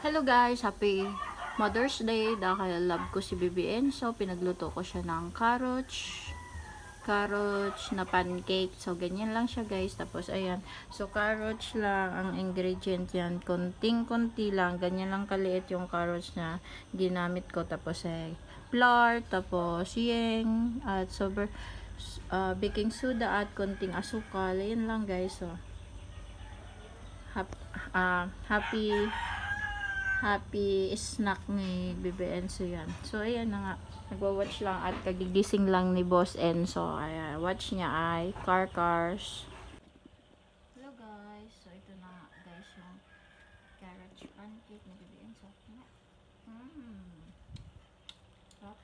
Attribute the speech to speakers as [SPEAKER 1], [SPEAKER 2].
[SPEAKER 1] Hello guys, happy Mother's Day dahil love ko si BBN. So pinagluto ko siya ng carrots na pancake. So ganyan lang siya guys. Tapos ayan. So carrots lang ang ingredient yan. Konting-konti lang. Ganyan lang kaliit yung carrots na ginamit ko. Tapos flour, tapos yeng, at baking soda at konting asukal. Ayan lang guys. So happy snack ni Bebe Enzo yan. So, ayan na nga. Nagwa-watch lang at kagigising lang ni Boss Enzo. Ayan, watch niya ay Cars. Hello guys. So, ito na nga guys yung carrot pancake ni Bebe Enzo. Mmm. Sarap.